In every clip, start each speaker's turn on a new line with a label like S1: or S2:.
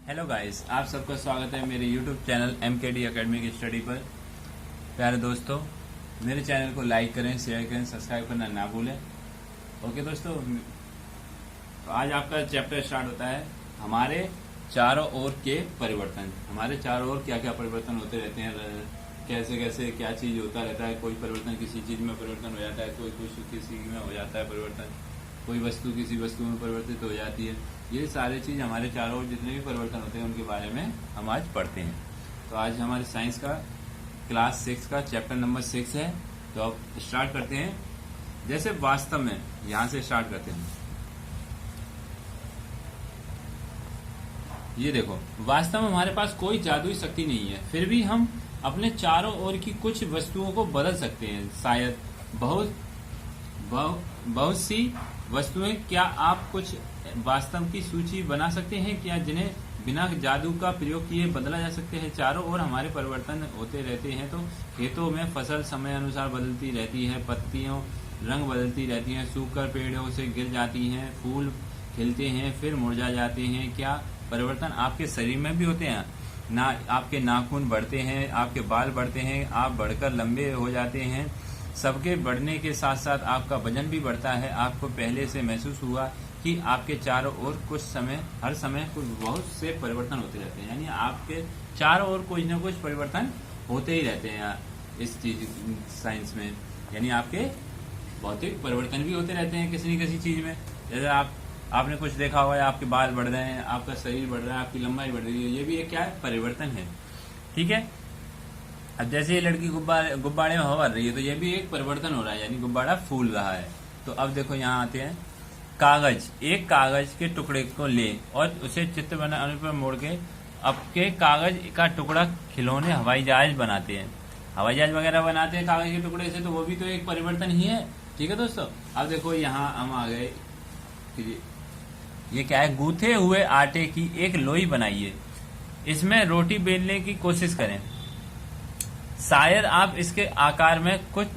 S1: Hello guys, आप सबका स्वागत है मेरे यूट्यूब चैनल MKD अकेडमी की स्टडी पर। प्यारे दोस्तों, मेरे चैनल को लाइक करें, शेयर करें, सब्सक्राइब करना ना भूलें। ओके दोस्तों, तो आज आपका चैप्टर स्टार्ट होता है हमारे चारों ओर के परिवर्तन। हमारे चारों ओर क्या क्या परिवर्तन होते रहते हैं, कैसे कैसे क्या चीज़ होता रहता है। कोई परिवर्तन किसी चीज़ में परिवर्तन हो जाता है, कोई कुछ किसी में हो जाता है परिवर्तन, कोई वस्तु किसी वस्तु में परिवर्तित हो जाती है। ये सारी चीज़ हमारे चारों ओर जितने भी परिवर्तन होते हैं उनके बारे में हम आज पढ़ते हैं। तो आज हमारे साइंस का क्लास 6 का चैप्टर नंबर 6 है। तो अब स्टार्ट करते हैं। जैसे वास्तव में यहाँ से स्टार्ट करते हैं। ये देखो, वास्तव में हमारे पास कोई जादुई शक्ति नहीं है, फिर भी हम अपने चारों ओर की कुछ वस्तुओं को बदल सकते हैं। शायद बहुत सी वस्तुएं। क्या आप कुछ वास्तव की सूची बना सकते हैं क्या, जिन्हें बिना जादू का प्रयोग किए बदला जा सकते हैं? चारों ओर हमारे परिवर्तन होते रहते हैं। तो खेतों में फसल समय अनुसार बदलती रहती है, पत्तियों रंग बदलती रहती हैं, सूखकर पेड़ों से गिर जाती हैं, फूल खिलते हैं फिर मुरझा जाते हैं। क्या परिवर्तन आपके शरीर में भी होते हैं? ना, आपके नाखून बढ़ते हैं, आपके बाल बढ़ते हैं, आप बढ़कर लंबे हो जाते हैं। सबके बढ़ने के साथ साथ आपका वजन भी बढ़ता है। आपको पहले से महसूस हुआ कि आपके चारों ओर हर समय कुछ बहुत से परिवर्तन होते रहते हैं। यानी आपके चारों ओर कुछ न कुछ परिवर्तन होते ही रहते हैं इस चीज साइंस में। यानी आपके भौतिक परिवर्तन भी होते रहते हैं किसी न किसी चीज में। जैसे आपने कुछ देखा होगा, आपके बाल बढ़ रहे हैं, आपका शरीर बढ़ रहा है, आपकी लंबाई बढ़ रही है। ये भी एक क्या है? परिवर्तन है। ठीक है। अब जैसे ये लड़की गुब्बारे में हवा भर रही है, तो ये भी एक परिवर्तन हो रहा है, यानी गुब्बारा फूल रहा है। तो अब देखो यहाँ आते हैं कागज। एक कागज के टुकड़े को ले और उसे चित्र बनाने पर मोड़ के आपके कागज का टुकड़ा खिलौने हवाई जहाज बनाते हैं। हवाई जहाज वगैरह बनाते हैं कागज के टुकड़े से, तो वो भी तो एक परिवर्तन ही है। ठीक है दोस्तों। अब देखो यहाँ हम आ गए, ये क्या है? गूथे हुए आटे की एक लोई बनाइए, इसमें रोटी बेलने की कोशिश करें। शायद आप इसके आकार में कुछ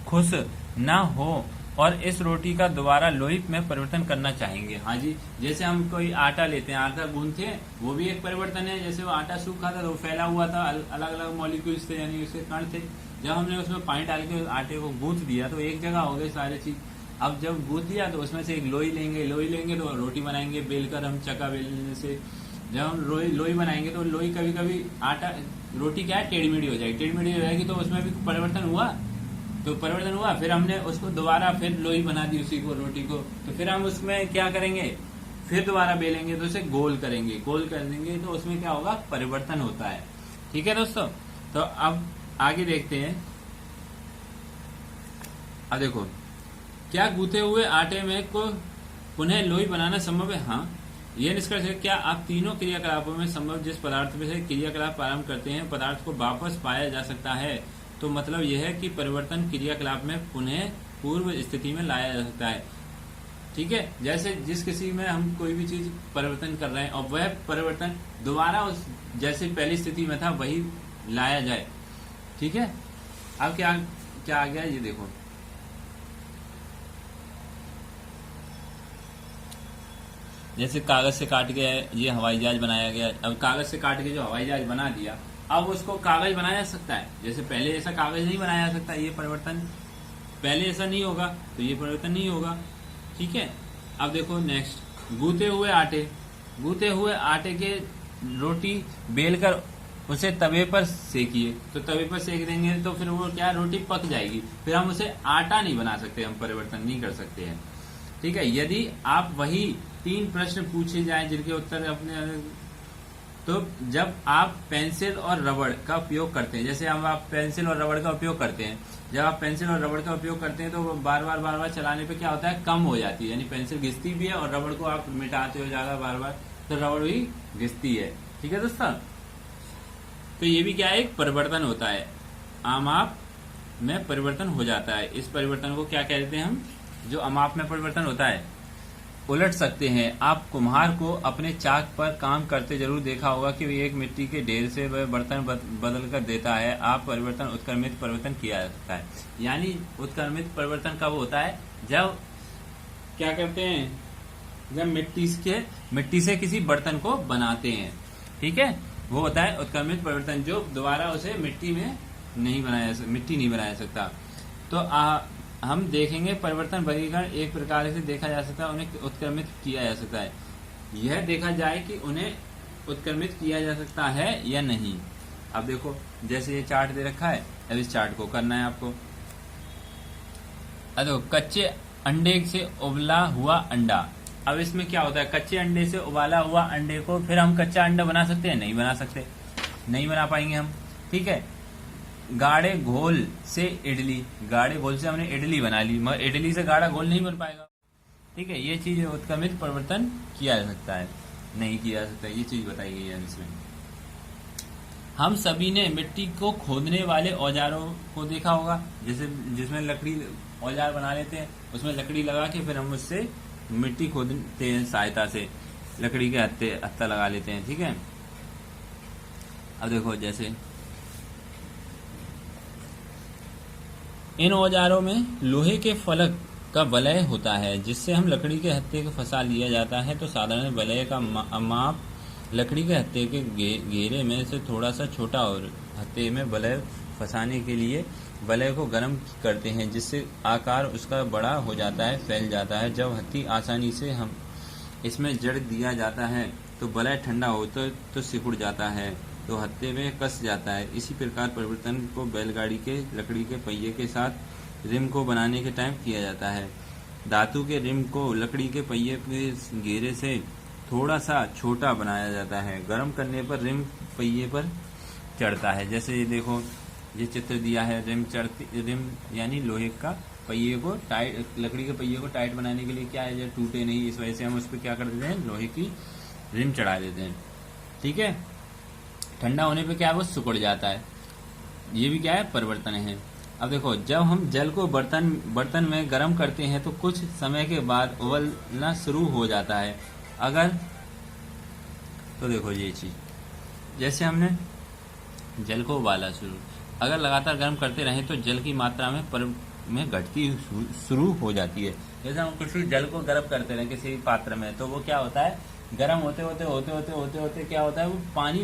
S1: खुश न हो और इस रोटी का दोबारा लोई में परिवर्तन करना चाहेंगे। हाँ जी, जैसे हम कोई आटा लेते हैं, आटा गूंथते हैं, वो भी एक परिवर्तन है। जैसे वो आटा सूखा था तो वो फैला हुआ था, अलग अलग मॉलिक्यूल्स थे, यानी उसके कण थे। जब हमने उसमें पानी डाल के आटे को गूंथ दिया तो एक जगह हो गई सारी चीज। अब जब गूंथ दिया तो उसमें से एक लोई लेंगे तो रोटी बनाएंगे बेलकर, हम चक्का बेलने से। जब हम लोई बनाएंगे तो लोई कभी कभी आटा रोटी क्या है, टेढ़ी मेढ़ी हो जाएगी, तो उसमें भी परिवर्तन हुआ। फिर हमने उसको दोबारा फिर लोई बना दी उसी को, रोटी को। तो फिर हम उसमें क्या करेंगे, फिर दोबारा बेलेंगे तो उसे गोल कर देंगे तो उसमें क्या होगा? परिवर्तन होता है। ठीक है दोस्तों। तो अब आगे देखते हैं। अब देखो, क्या गूथे हुए आटे में को पुनः लोई बनाना संभव है? हाँ, यह निष्कर्ष है। क्या आप तीनों क्रियाकलापों में संभव जिस पदार्थ में से क्रियाकलाप प्रारंभ करते हैं पदार्थ को वापस पाया जा सकता है? तो मतलब यह है कि परिवर्तन क्रियाकलाप में पुनः पूर्व स्थिति में लाया जा सकता है। ठीक है। जैसे जिस किसी में हम कोई भी चीज परिवर्तन कर रहे हैं और वह परिवर्तन दोबारा उस जैसे पहली स्थिति में था वही लाया जाए। ठीक है। अब क्या आ गया, ये देखो। जैसे कागज से काट के ये हवाई जहाज बनाया गया। अब कागज से काट के जो हवाई जहाज बना दिया, अब उसको कागज बनाया जा सकता है। जैसे पहले ऐसा कागज नहीं बनाया जा सकता, ये परिवर्तन पहले ऐसा नहीं होगा तो ये परिवर्तन नहीं होगा। ठीक है। अब देखो नेक्स्ट, गूथे हुए आटे के रोटी बेलकर उसे तवे पर सेकिए। तो तवे पर सेक देंगे तो फिर वो क्या, रोटी पक जाएगी। फिर हम उसे आटा नहीं बना सकते, हम परिवर्तन नहीं कर सकते हैं। ठीक है। यदि आप वही 3 प्रश्न पूछे जाएं जिनके उत्तर अपने, तो जब आप पेंसिल और रबड़ का उपयोग करते हैं, जैसे हम आप पेंसिल और रबड़ का उपयोग करते हैं, जब आप पेंसिल और रबड़ का उपयोग करते हैं तो बार बार चलाने पे क्या होता है? कम हो जाती है। यानी पेंसिल घिसती भी है और रबड़ को आप मिटाते हो जाएगा बार तो रबड़ भी घिसती है। ठीक है दोस्तों। तो ये भी क्या है? एक परिवर्तन होता है, आमाप में परिवर्तन हो जाता है। इस परिवर्तन को क्या कहते हैं हम? जो आमाप में परिवर्तन होता है। उलट सकते हैं। आप कुम्हार को अपने चाक पर काम करते जरूर देखा होगा कि एक मिट्टी के ढेर से वह बर्तन बदल कर देता है। आप उत्क्रमित परिवर्तन किया जा सकता है। यानी उत्क्रमित परिवर्तन कब होता है? जब क्या करते हैं, जब मिट्टी से किसी बर्तन को बनाते हैं। ठीक है, वो होता है उत्क्रमित परिवर्तन, जो दोबारा उसे मिट्टी नहीं बनाया सकता। तो हम देखेंगे परिवर्तन वर्गीकरण एक प्रकार से देखा जा सकता है, उन्हें उत्क्रमित किया जा सकता है। यह देखा जाए कि उन्हें उत्क्रमित किया जा सकता है या नहीं। अब देखो, जैसे ये चार्ट दे रखा है, अब इस चार्ट को करना है आपको। अब देखो, कच्चे अंडे से उबला हुआ अंडा। अब इसमें क्या होता है, कच्चे अंडे से उबाला हुआ अंडे को फिर हम कच्चा अंडा बना सकते हैं? नहीं बना सकते, नहीं बना पाएंगे हम। ठीक है, गाढ़े घोल से इडली, गाढ़े घोल से हमने इडली बना ली, मगर इडली से गाढ़ा घोल नहीं बन पाएगा। ठीक है, ये चीज उत्क्रमित परिवर्तन किया जा सकता है, नहीं किया जा सकता, ये चीज बताई गई है इसमें। हम सभी ने मिट्टी को खोदने वाले औजारों को देखा होगा, जैसे जिसमें लकड़ी औजार बना लेते हैं, उसमें लकड़ी लगा के फिर हम उससे मिट्टी खोदते हैं, सहायता से लकड़ी के हत्था लगा लेते हैं। ठीक है, अब देखो, जैसे इन औजारों में लोहे के फलक का वलय होता है, जिससे हम लकड़ी के हत्थे को फंसा लिया जाता है। तो साधारण वलय का माप लकड़ी के हत्थे के घेरे में से थोड़ा सा छोटा और हत्थे में वलय फंसाने के लिए वलय को गर्म करते हैं, जिससे आकार उसका बड़ा हो जाता है, फैल जाता है। जब हत्थी आसानी से हम इसमें जड़ दिया जाता है तो वलय ठंडा हो तो सिकुड़ जाता है, तो हत्थे में कस जाता है। इसी प्रकार परिवर्तन को बैलगाड़ी के लकड़ी के पहिए के साथ रिम को बनाने के टाइम किया जाता है। धातु के रिम को लकड़ी के पहिए के घेरे से थोड़ा सा छोटा बनाया जाता है। गर्म करने पर रिम पहिए पर चढ़ता है। जैसे ये देखो, ये चित्र दिया है, रिम यानी लोहे का पहिए को टाइट, लकड़ी के पहिए को टाइट बनाने के लिए क्या है, जो टूटे नहीं, इस वजह से हम उस पर क्या कर देते हैं, लोहे की रिम चढ़ा देते हैं। ठीक है, ठंडा होने पे क्या है, वो सिकुड़ जाता है। ये भी क्या है, परिवर्तन है। अब देखो, जब हम जल को बर्तन में गर्म करते हैं तो कुछ समय के बाद उबलना शुरू हो जाता है। अगर तो देखो, ये चीज, जैसे हमने जल को उबाला अगर लगातार गर्म करते रहें तो जल की मात्रा में घटती शुरू हो जाती है। जैसे हम कुछ जल को गर्म करते रहें किसी पात्र में, तो वो क्या होता है, गर्म होते होते क्या होता है, वो पानी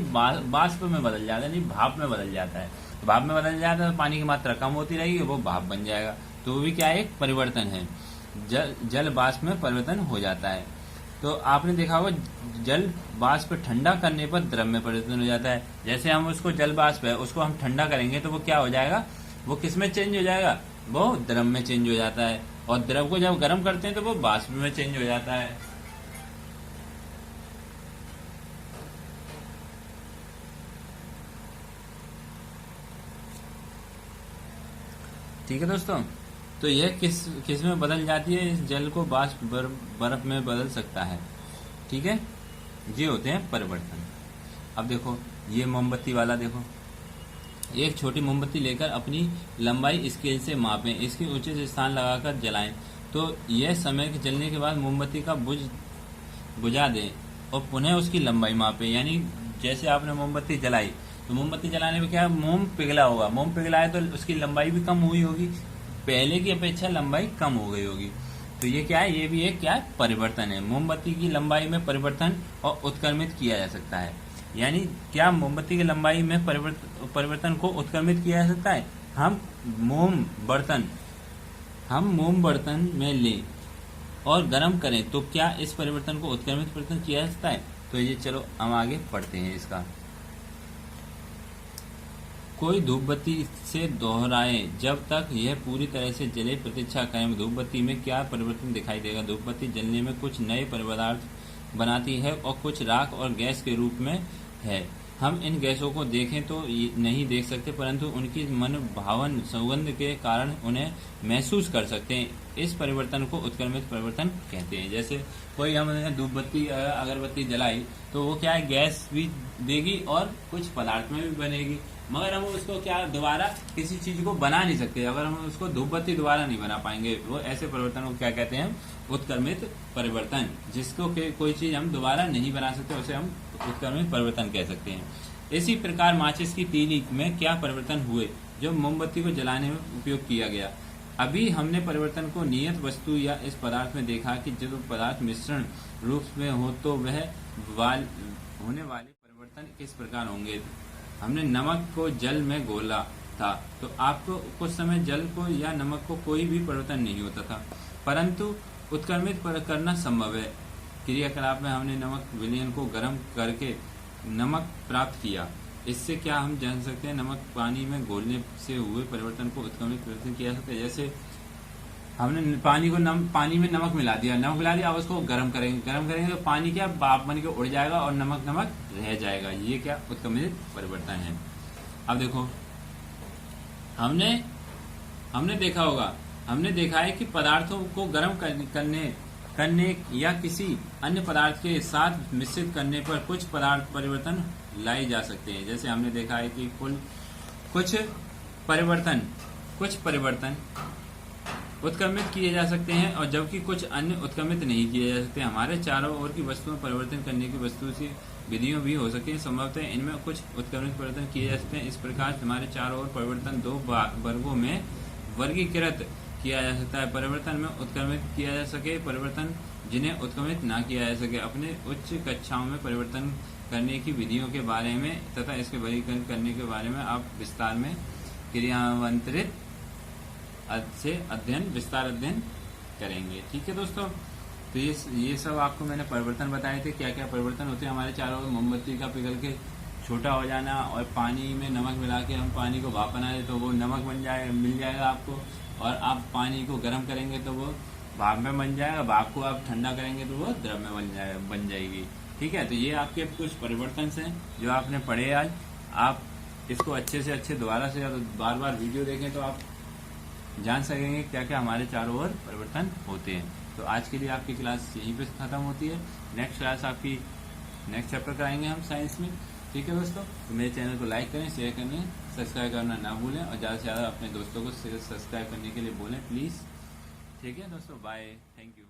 S1: बाष्प में बदल जाता है, नहीं भाप में बदल जाता है। भाप में बदल जाता है तो पानी की मात्रा कम होती रहेगी, वो भाप बन जाएगा। तो वो भी क्या है, एक परिवर्तन है। जल बाष्प में परिवर्तन हो जाता है। तो आपने देखा होगा, जल बाष्प ठंडा करने पर द्रव में परिवर्तन हो जाता है। जैसे हम उसको जल बाष्प है, उसको हम ठंडा करेंगे तो वो क्या हो जाएगा, वो किस में चेंज हो जाएगा, वो द्रव में चेंज हो जाता है। और द्रव को जब गर्म करते हैं तो वो बाष्प में चेंज हो जाता है। ठीक है दोस्तों, तो यह किस में बदल जाती है, इस जल को बाष्प बर्फ में बदल सकता है। ठीक है, ये होते हैं परिवर्तन। अब देखो, ये मोमबत्ती वाला देखो, एक छोटी मोमबत्ती लेकर अपनी लंबाई स्केल से मापें, इसके उचित स्थान लगाकर जलाएं। तो यह समय के जलने के बाद मोमबत्ती का बुझा दें और पुनः उसकी लंबाई मापें। यानी जैसे आपने मोमबत्ती जलाई तो मोमबत्ती जलाने में क्या, मोम पिघला होगा, मोम पिघला है तो उसकी लंबाई भी कम हुई होगी, पहले की अपेक्षा लंबाई कम हो गई होगी। तो ये क्या है, ये भी एक क्या है, परिवर्तन है। मोमबत्ती की लंबाई में परिवर्तन और उत्क्रमित किया जा सकता है। यानी क्या मोमबत्ती की लंबाई में परिवर्तन को उत्क्रमित किया जा सकता है। हम मोम बर्तन में लें और गर्म करें तो क्या इस परिवर्तन को उत्क्रमित परिवर्तन किया जा सकता है। तो ये चलो हम आगे पढ़ते हैं इसका। कोई धूपबत्ती से दोहराए जब तक यह पूरी तरह से जले, प्रतीक्षा करें। धूपबत्ती में क्या परिवर्तन दिखाई देगा। धूपबत्ती जलने में कुछ नए पदार्थ बनाती है और कुछ राख और गैस के रूप में है। हम इन गैसों को देखें तो नहीं देख सकते, परंतु उनकी मन भावन सुगंध के कारण उन्हें महसूस कर सकते हैं। इस परिवर्तन को उत्क्रमित परिवर्तन कहते हैं। जैसे कोई हमने धूपबत्ती अगरबत्ती जलाई तो वो क्या है, गैस भी देगी और कुछ पदार्थ में भी बनेगी, मगर हम उसको क्या दोबारा किसी चीज को बना नहीं सकते। अगर हम उसको धूपबत्ती दोबारा नहीं बना पाएंगे, वो ऐसे परिवर्तन को क्या कहते हैं, उत्क्रमित परिवर्तन। जिसको कोई चीज हम दोबारा नहीं बना सकते उसे हम उत्क्रमित परिवर्तन कह सकते हैं। इसी प्रकार माचिस की तीली में क्या परिवर्तन हुए जो मोमबत्ती को जलाने में उपयोग किया गया। अभी हमने परिवर्तन को नियत वस्तु या इस पदार्थ में देखा कि जब पदार्थ मिश्रण रूप में हो तो वह होने वाले परिवर्तन परिवर्तन किस प्रकार होंगे। हमने नमक को जल में घोला था तो आपको कुछ समय जल को या नमक को कोई भी परिवर्तन नहीं होता था, परंतु उत्क्रमित करना संभव है। क्रियाकलाप में हमने नमक विलयन को गर्म करके नमक प्राप्त किया। इससे क्या हम जान सकते हैं, नमक पानी में घोलने से हुए परिवर्तन को उत्क्रमित परिवर्तन किया जा सकता है। जैसे हमने पानी में नमक मिला दिया, अब उसको गर्म करेंगे तो पानी क्या भाप बन के उड़ जाएगा और नमक रह जाएगा। ये क्या उत्क्रमित परिवर्तन है। अब देखो, हमने देखा है कि पदार्थों को गर्म करने या किसी अन्य पदार्थ के साथ मिश्रित करने पर कुछ पदार्थ परिवर्तन लाए जा सकते हैं। जैसे हमने देखा है कि कुछ परिवर्तन उत्क्रमित किए जा सकते हैं और जबकि कुछ अन्य उत्क्रमित नहीं किए जा सकते। हमारे चारों ओर की वस्तुओं परिवर्तन करने की वस्तु से विधियों भी हो सकती है। संभवतः इनमें कुछ उत्क्रमित परिवर्तन किए जा सकते हैं। इस प्रकार हमारे चारों ओर परिवर्तन दो वर्गों में वर्गीकृत किया जा सकता है। परिवर्तन में उत्क्रमित किया जा सके, परिवर्तन जिन्हें उत्क्रमित ना किया जा सके। अपने उच्च कक्षाओं में परिवर्तन करने की विधियों के बारे में तथा इसके वर्गीकरण करने के बारे में आप विस्तार में क्रियान्वित विस्तार अध्ययन करेंगे। ठीक है दोस्तों, तो ये सब आपको मैंने परिवर्तन बताए थे, क्या क्या परिवर्तन होते हैं हमारे चारों ओर। मोमबत्ती का पिघल के छोटा हो जाना और पानी में नमक मिला के हम पानी को भाप बना दे तो वो नमक मिल जाएगा आपको, और आप पानी को गर्म करेंगे तो वो भाप में बन जाएगा, भाप को आप ठंडा करेंगे तो वो द्रव में बन जाएगी। ठीक है, तो ये आपके कुछ परिवर्तन हैं जो आपने पढ़े आज। आप इसको अच्छे से अच्छे दोबारा से बार बार वीडियो देखें तो आप जान सकेंगे क्या क्या हमारे चारों ओर परिवर्तन होते हैं। तो आज के लिए आपकी क्लास यहीं पे खत्म होती है। नेक्स्ट क्लास आपकी नेक्स्ट चैप्टर कराएंगे हम साइंस में। ठीक है दोस्तों, तो मेरे चैनल को लाइक करें, शेयर करें, सब्सक्राइब करना ना भूलें और ज़्यादा से ज़्यादा अपने दोस्तों को सब्सक्राइब करने के लिए बोलें प्लीज़। ठीक है दोस्तों, बाय, थैंक यू।